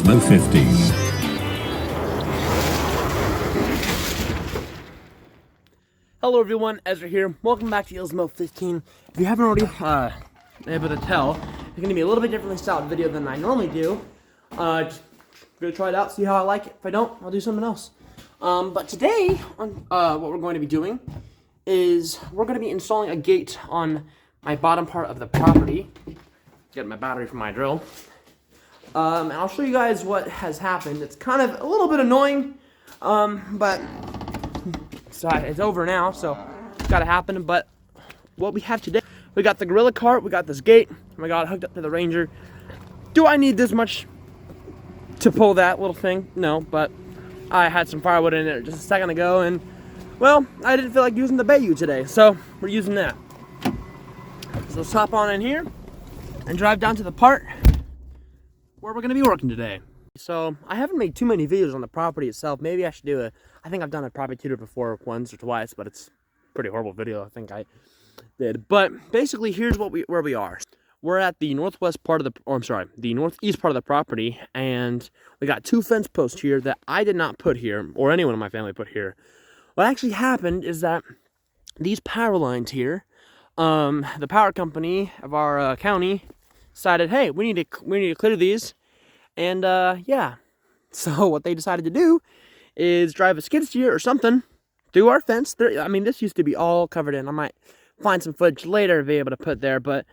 Gizmo 15. Hello everyone, Ezra here. Welcome back to Gizmo 15. If you haven't already been able to tell, it's going to be a little bit differently styled video than I normally do. Just gonna try it out, see how I like it. If I don't, I'll do something else. But today, what we're going to be doing is we're going to be installing a gate on my bottom part of the property. Get my battery from my drill. And I'll show you guys what has happened. It's kind of a little bit annoying, but it's over now, so it's gotta happen. But what we have today, we got the Gorilla cart, we got this gate, and we got it hooked up to the Ranger. Do I need this much to pull that little thing? No, but I had some firewood in there just a second ago, and well, I didn't feel like using the Bayou today, so we're using that. So let's hop on in here and drive down to the part where we're gonna be working today. So I haven't made too many videos on the property itself. Maybe I should do I think I've done a property tour before once or twice, but it's a pretty horrible video. I think I did. But basically, here's where we are. We're at the northwest part of the northeast part of the property, and we got two fence posts here that I did not put here, or anyone in my family put here. What actually happened is that these power lines here, the power company of our county decided, hey, we need to clear these, and yeah. So what they decided to do is drive a skid steer or something through our fence. I mean, this used to be all covered in. I might find some footage later to be able to put there, but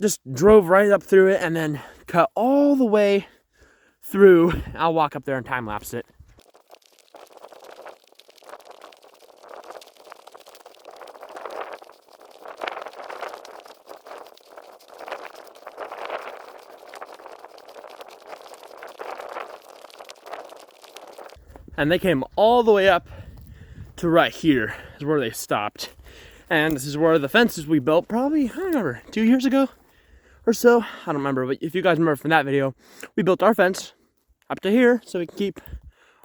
just drove right up through it and then cut all the way through. I'll walk up there and time lapse it. And they came all the way up to right here is where they stopped. And this is where the fences we built probably, I don't remember, 2 years ago or so. I don't remember, but if you guys remember from that video, we built our fence up to here so we can keep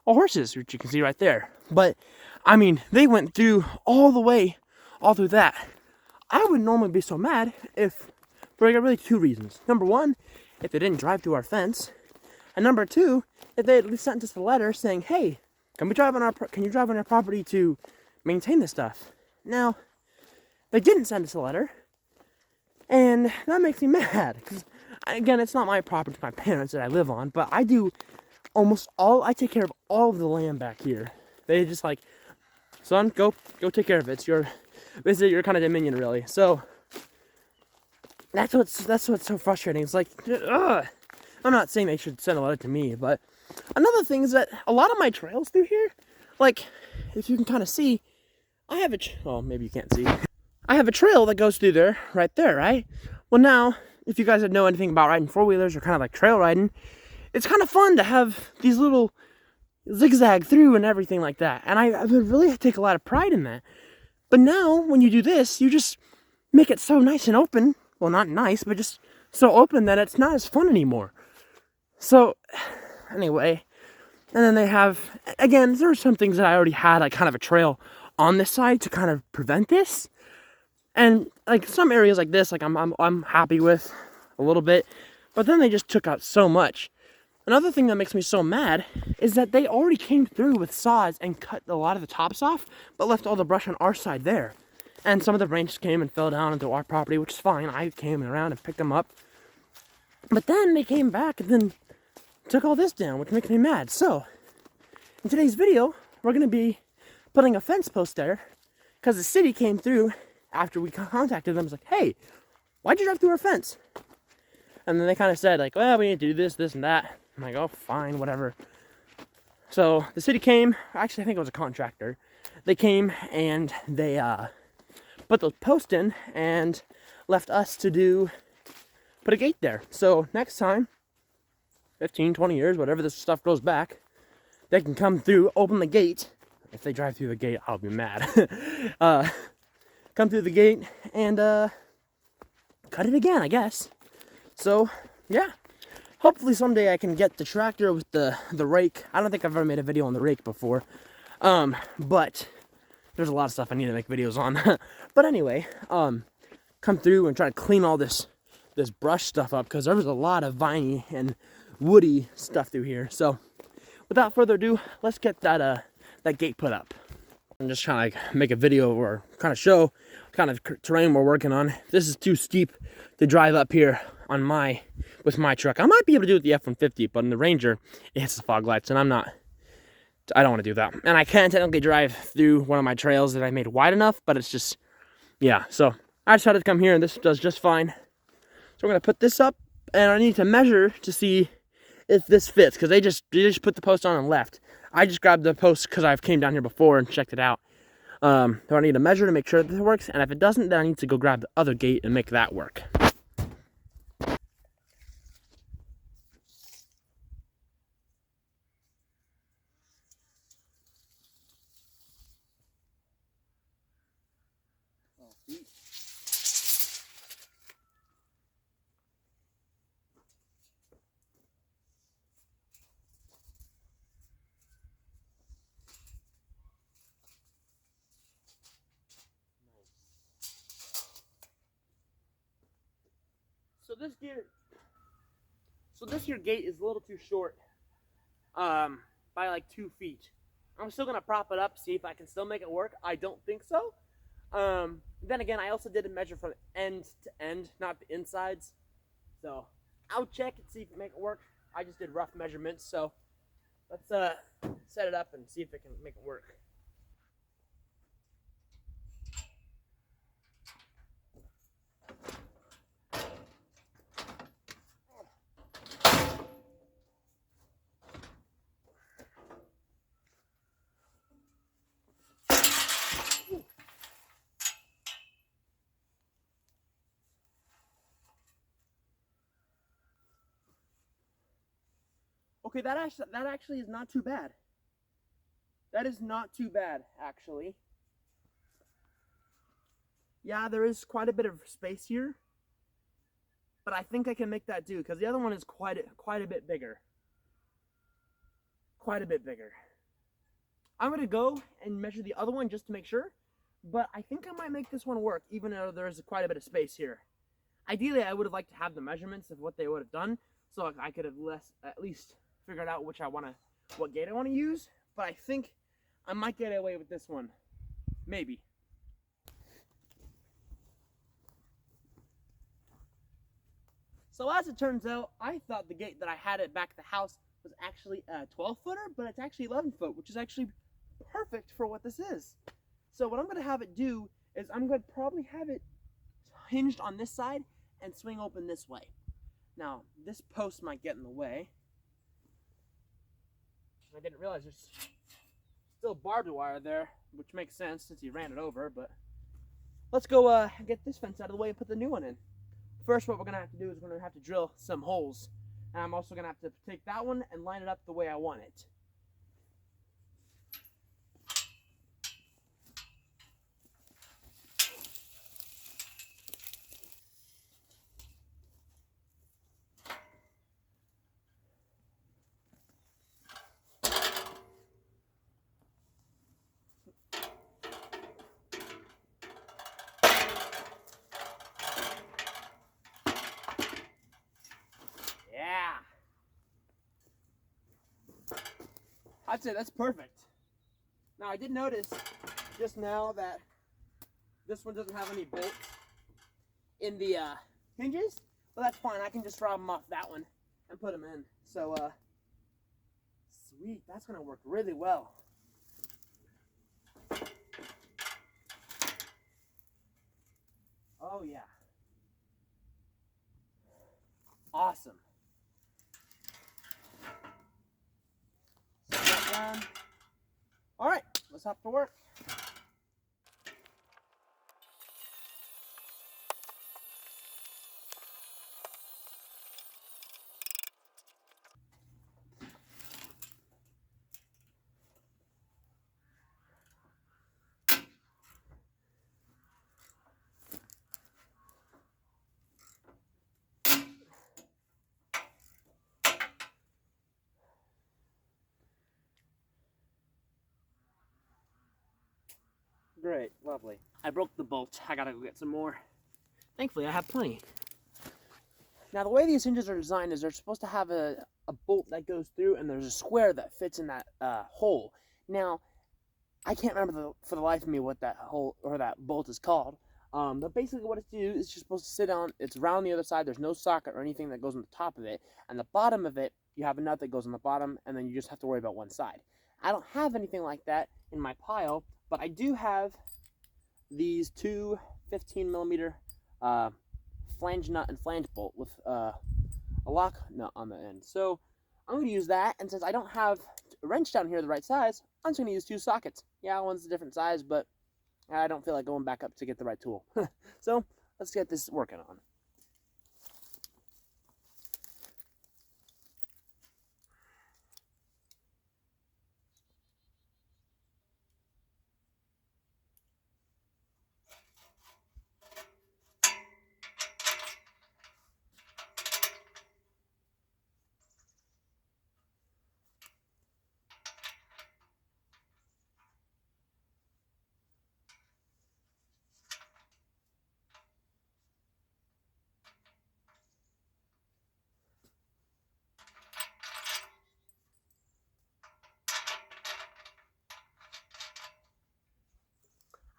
our horses, which you can see right there. But, I mean, they went through all the way, all through that. I would normally be so mad for really two reasons. Number one, if they didn't drive through our fence. And number two, if they had sent us a letter saying, hey, can you drive on our property to maintain this stuff? Now, they didn't send us a letter, and that makes me mad, because, again, it's not my property, it's my parents that I live on, but I take care of all of the land back here. They just like, son, go take care of it. It's your kind of dominion, really. So, that's what's so frustrating. It's like, ugh. I'm not saying they should send a letter to me, but another thing is that a lot of my trails through here, like, if you can kind of see, I have maybe you can't see. I have a trail that goes through there, right? Well, now, if you guys know anything about riding four-wheelers or kind of like trail riding, it's kind of fun to have these little zigzag through and everything like that. And I would really take a lot of pride in that. But now, when you do this, you just make it so nice and open. Well, not nice, but just so open that it's not as fun anymore. So, anyway, and then they have, again, there are some things that I already had, like kind of a trail on this side to kind of prevent this. And like some areas like this, like I'm happy with a little bit, but then they just took out so much. Another thing that makes me so mad is that they already came through with saws and cut a lot of the tops off, but left all the brush on our side there. And some of the branches came and fell down into our property, which is fine. I came around and picked them up. But then they came back and then took all this down, which makes me mad. So, in today's video, we're going to be putting a fence post there because the city came through after we contacted them. It's like, hey, why'd you drive through our fence? And then they kind of said, like, well, we need to do this, and that. I'm like, oh, fine, whatever. So, the city came. Actually, I think it was a contractor. They came and they put those posts in and left us to put a gate there. So, next time, 15, 20 years, whatever this stuff goes back, they can come through, open the gate. If they drive through the gate, I'll be mad. Come through the gate and cut it again, I guess. So, yeah. Hopefully someday I can get the tractor with the rake. I don't think I've ever made a video on the rake before. But there's a lot of stuff I need to make videos on. But anyway, come through and try to clean all this brush stuff up, because there was a lot of viney and woody stuff through here. So without further ado, let's get that gate put up. I'm just trying to like make a video or kind of show kind of terrain we're working on. This is too steep to drive up here on with my truck. I might be able to do it with the F-150, but in the Ranger, it hits the fog lights, and I don't want to do that. And I can technically drive through one of my trails that I made wide enough, but it's just, yeah. So I decided to come here, and this does just fine. So we're gonna put this up, and I need to measure to see if this fits, because they just put the post on and left. I just grabbed the post because I've came down here before and checked it out. So I need to measure to make sure that this works, and if it doesn't, then I need to go grab the other gate and make that work. So this here gate is a little too short, by like 2 feet. I'm still gonna prop it up, see if I can still make it work. I don't think so. Then again, I also did a measure from end to end, not the insides. So I'll check and see if it make it work. I just did rough measurements, so let's set it up and see if it can make it work. Okay, that actually is not too bad. That is not too bad, actually. Yeah, there is quite a bit of space here, but I think I can make that do, because the other one is quite a bit bigger. Quite a bit bigger. I'm gonna go and measure the other one just to make sure, but I think I might make this one work, even though there's quite a bit of space here. Ideally, I would have liked to have the measurements of what they would have done, so I could have at least figured out what gate I want to use. But I think I might get away with this one, maybe. So as it turns out, I thought the gate that I had at back at the house was actually a 12-footer, but it's actually 11-foot, which is actually perfect for what this is. So what I'm going to have it do is I'm going to probably have it hinged on this side and swing open this way. Now, this post might get in the way. I didn't realize there's still barbed wire there, which makes sense since he ran it over, but let's go get this fence out of the way and put the new one in. First, what we're going to have to do is we're going to have to drill some holes. And I'm also going to have to take that one and line it up the way I want it. I'd say that's perfect. Now I did notice just now that this one doesn't have any bolts in the hinges, but that's fine. I can just rob them off that one and put them in. So sweet, that's gonna work really well. Oh yeah. Awesome. All right, let's hop to work. Great, lovely. I broke the bolt. I gotta go get some more. Thankfully, I have plenty. Now, the way these hinges are designed is they're supposed to have a a bolt that goes through, and there's a square that fits in that hole. Now, I can't remember for the life of me what that hole or that bolt is called. But basically what it's to do is just supposed to sit on, it's round the other side, there's no socket or anything that goes on the top of it, and the bottom of it, you have a nut that goes on the bottom, and then you just have to worry about one side. I don't have anything like that in my pile, but I do have these two 15mm flange nut and flange bolt with a lock nut on the end. So I'm going to use that, and since I don't have a wrench down here the right size, I'm just going to use two sockets. Yeah, one's a different size, but I don't feel like going back up to get the right tool. So let's get this working on.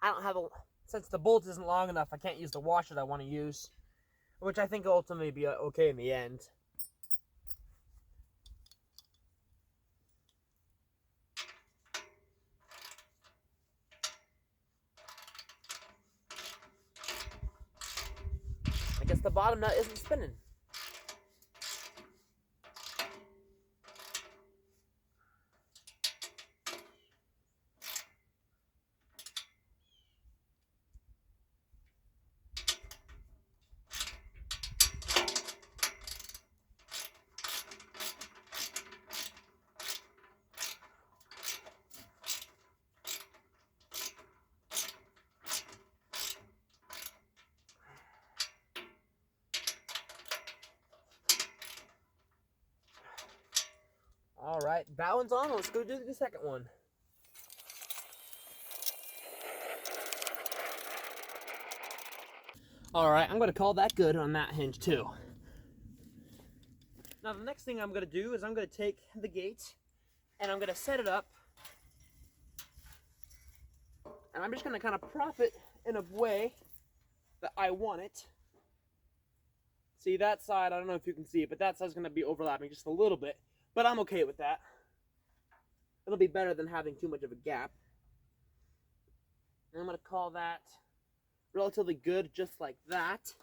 I don't have a, since the bolt isn't long enough, I can't use the washer that I want to use, which I think will ultimately be okay in the end. I guess the bottom nut isn't spinning. All right, that one's on. Let's go do the second one. All right, I'm gonna call that good on that hinge too. Now the next thing I'm gonna do is I'm gonna take the gate and I'm gonna set it up, and I'm just gonna kind of prop it in a way that I want it. See that side, I don't know if you can see it, but that side's gonna be overlapping just a little bit, but I'm okay with that. It'll be better than having too much of a gap. And I'm gonna call that relatively good, just like that.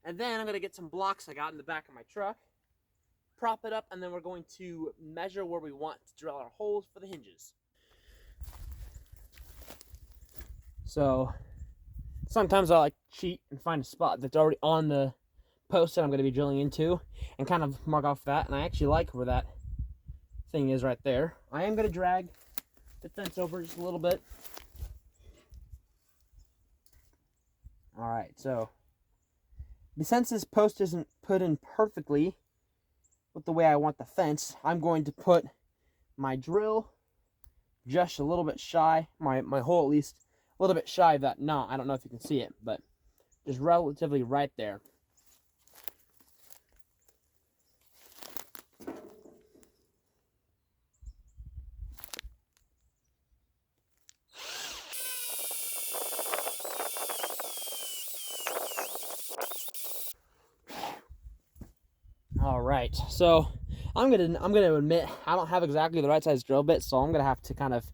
And then I'm gonna get some blocks I got in the back of my truck, prop it up, and then we're going to measure where we want to drill our holes for the hinges. So sometimes I like to cheat and find a spot that's already on the post that I'm going to be drilling into and kind of mark off that, and I actually like where that thing is right there. I am going to drag the fence over just a little bit. Alright, so since this post isn't put in perfectly with the way I want the fence, I'm going to put my drill just a little bit shy, my hole at least a little bit shy of that knot. I don't know if you can see it, but just relatively right there. All right, so I'm gonna admit I don't have exactly the right size drill bit, so I'm gonna have to kind of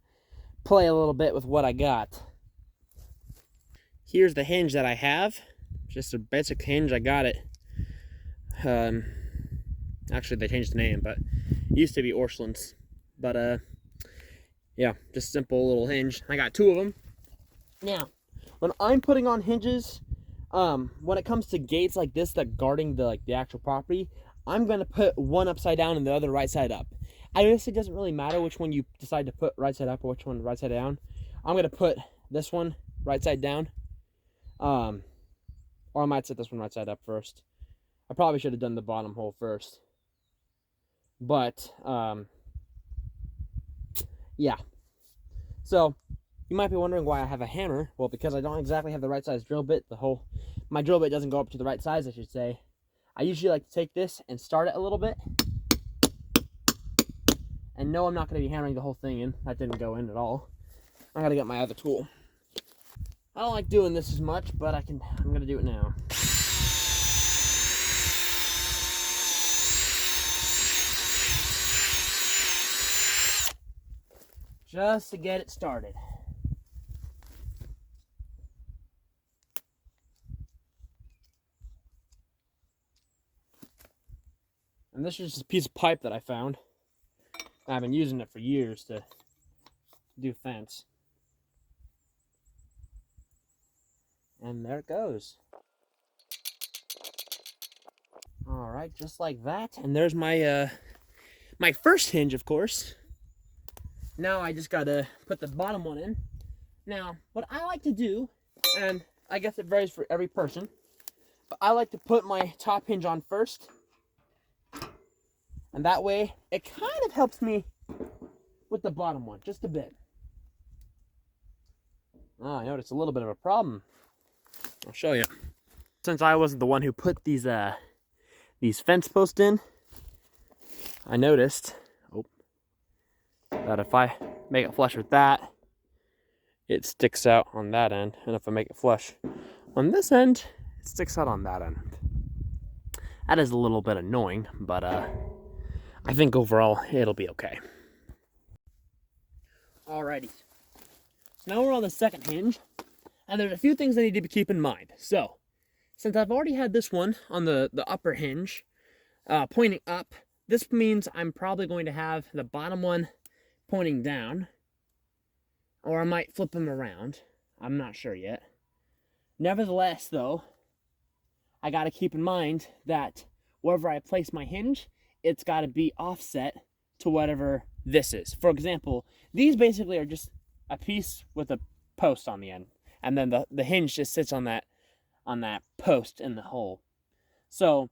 play a little bit with what I got. Here's the hinge that I have, just a basic hinge. I got it. Actually, they changed the name, but it used to be Orscheln's. But yeah, just simple little hinge. I got two of them. Now, when I'm putting on hinges, when it comes to gates like this that guarding the actual property, I'm gonna put one upside down and the other right side up. I guess it doesn't really matter which one you decide to put right side up or which one right side down. I'm gonna put this one right side down, or I might set this one right side up first. I probably should have done the bottom hole first, but yeah. So you might be wondering why I have a hammer. Well, because I don't exactly have the right size drill bit. My drill bit doesn't go up to the right size, I should say. I usually like to take this and start it a little bit, And no, I'm not going to be hammering the whole thing in. That didn't go in at all. I got to get my other tool. I don't like doing this as much, but I'm going to do it now. Just to get it started. And this is just a piece of pipe that I found. I've been using it for years to do fence. And there it goes. All right, just like that. And there's my my first hinge, of course. Now I just gotta put the bottom one in. Now, what I like to do, and I guess it varies for every person, but I like to put my top hinge on first. And that way, it kind of helps me with the bottom one, just a bit. Oh, I noticed a little bit of a problem. I'll show you. Since I wasn't the one who put these fence posts in, I noticed that if I make it flush with that, it sticks out on that end. And if I make it flush on this end, it sticks out on that end. That is a little bit annoying, but I think overall it'll be okay. Alrighty. So now we're on the second hinge, and there's a few things I need to keep in mind. So, since I've already had this one on the upper hinge pointing up, this means I'm probably going to have the bottom one pointing down, or I might flip them around. I'm not sure yet. Nevertheless, though, I got to keep in mind that wherever I place my hinge, it's got to be offset to whatever this is. For example, these basically are just a piece with a post on the end, and then the hinge just sits on that post in the hole. So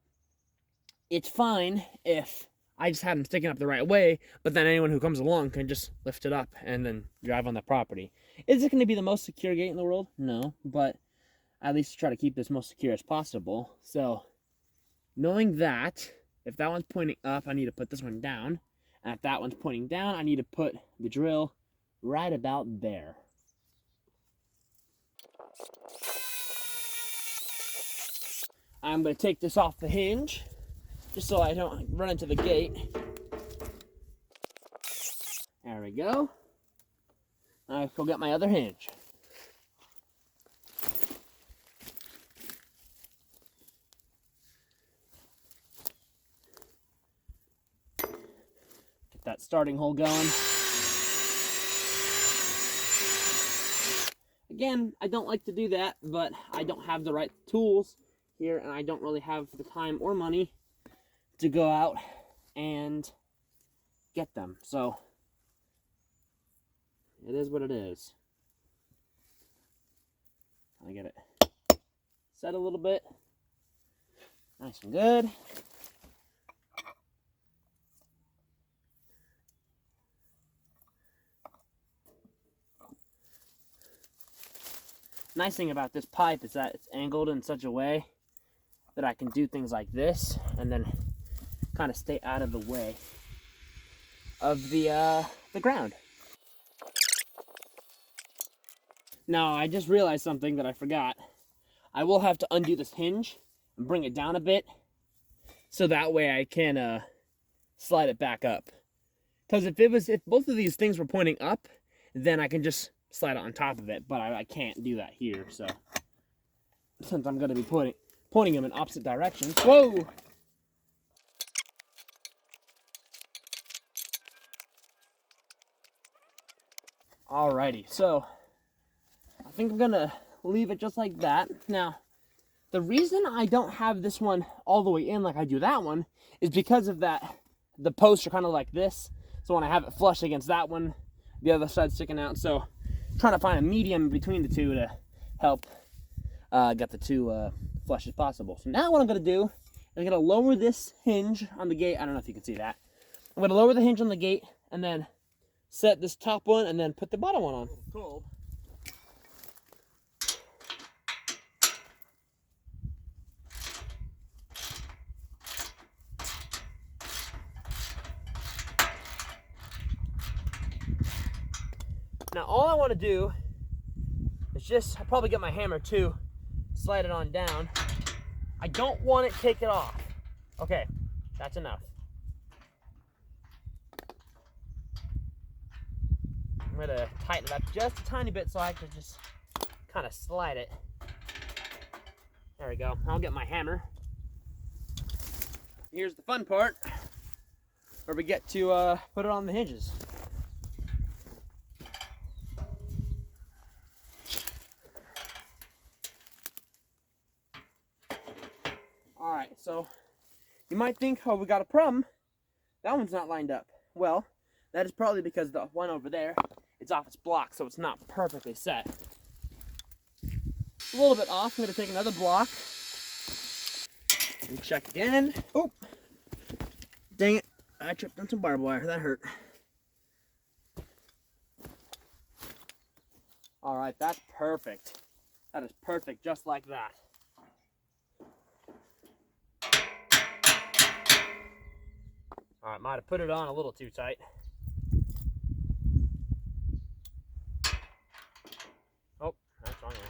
it's fine if I just had them sticking up the right way, but then anyone who comes along can just lift it up and then drive on the property. Is it going to be the most secure gate in the world? No, but at least try to keep this most secure as possible. So knowing that, if that one's pointing up, I need to put this one down. And if that one's pointing down, I need to put the drill right about there. I'm going to take this off the hinge, just so I don't run into the gate. There we go. Now I'll go get my other hinge. Get that starting hole going. Again, I don't like to do that, but I don't have the right tools here, and I don't really have the time or money to go out and get them. So it is what it is. I get it set a little bit, nice and good. Nice thing about this pipe is that it's angled in such a way that I can do things like this and then kind of stay out of the way of the ground. Now, I just realized something that I forgot. I will have to undo this hinge and bring it down a bit, so that way I can slide it back up. Because if both of these things were pointing up, then I can just slide it on top of it, but I can't do that here. So since I'm going to be pointing them in opposite directions. Whoa! Alrighty, so I think I'm gonna leave it just like that. Now, the reason I don't have this one all the way in like I do that one is because of that, the posts are kind of like this. So when I have it flush against that one, the other side's sticking out. So I'm trying to find a medium between the two to help get the two flush as possible. So now what I'm gonna do is I'm gonna lower this hinge on the gate. I don't know if you can see that. I'm gonna lower the hinge on the gate and then set this top one and then put the bottom one on. Cold. I want to do is just, I'll probably get my hammer too, slide it on down. I don't want it to take it off. Okay, that's enough. I'm gonna tighten it up just a tiny bit so I can just kind of slide it. There we go. I'll get my hammer. Here's the fun part, where we get to put it on the hinges. All right, so you might think, oh, we got a problem. That one's not lined up. Well, that is probably because the one over there, it's off its block, so it's not perfectly set. A little bit off. I'm going to take another block and check again. Oh, dang it. I tripped on some barbed wire. That hurt. All right, that's perfect. That is perfect, just like that. All right, might have put it on a little too tight. Oh, that's wrong there.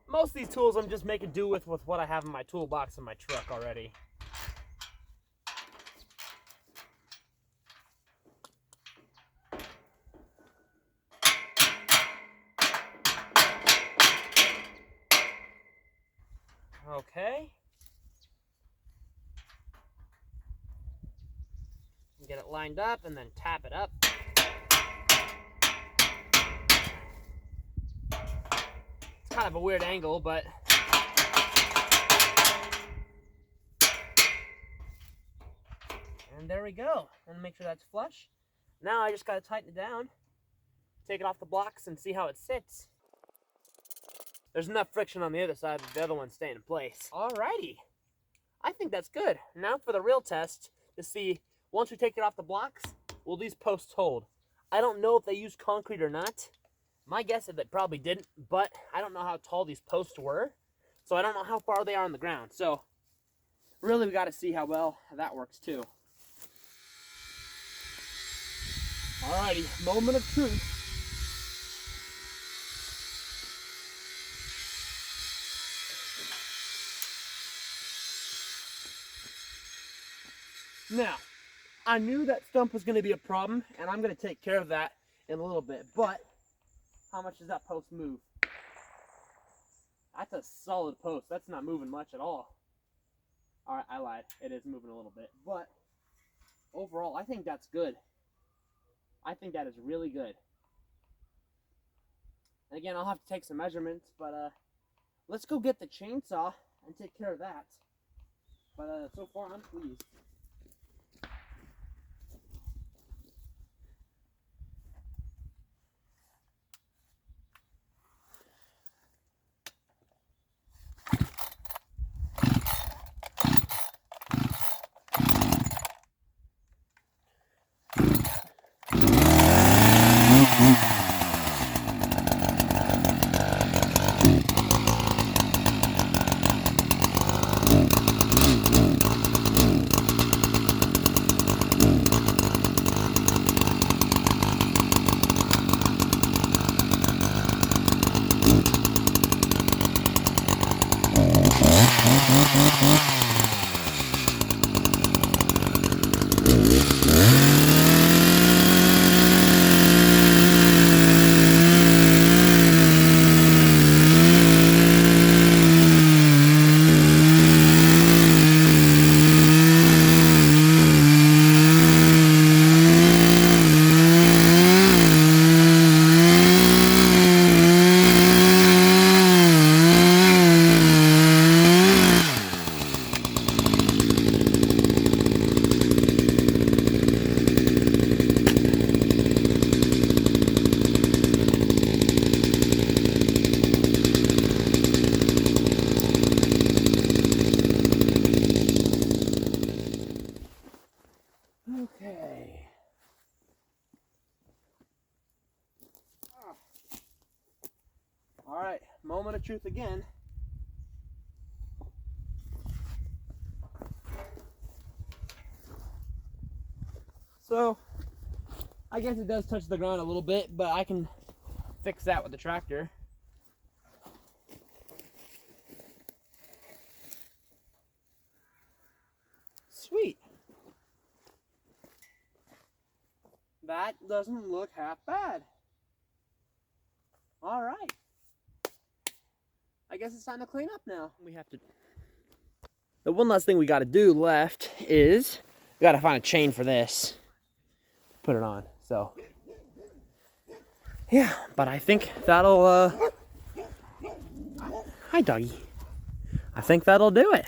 Most of these tools I'm just making do with what I have in my toolbox in my truck already. Okay. Get it lined up and then tap it up. It's kind of a weird angle, but and there we go. And make sure that's flush. Now I just got to tighten it down, take it off the blocks, and see how it sits. There's enough friction on the other side that the other one's staying in place. Alrighty. I think that's good. Now for the real test to see, once we take it off the blocks, will these posts hold? I don't know if they use concrete or not. My guess is they probably didn't, but I don't know how tall these posts were, so I don't know how far they are on the ground. So really we got to see how well that works too. Alrighty, moment of truth. Now, I knew that stump was going to be a problem, and I'm going to take care of that in a little bit, but how much does that post move? That's a solid post. That's not moving much at all. Alright, I lied. It is moving a little bit, but overall, I think that's good. I think that is really good. And again, I'll have to take some measurements, but let's go get the chainsaw and take care of that. But so far, I'm pleased. All right, moment of truth again. So, I guess it does touch the ground a little bit, but I can fix that with the tractor. Sweet. That doesn't look half bad. All right. I guess it's time to clean up now. We have to. The one last thing we got to do left is we got to find a chain for this. Put it on. So, yeah, but I think that'll. Hi, doggy. I think that'll do it.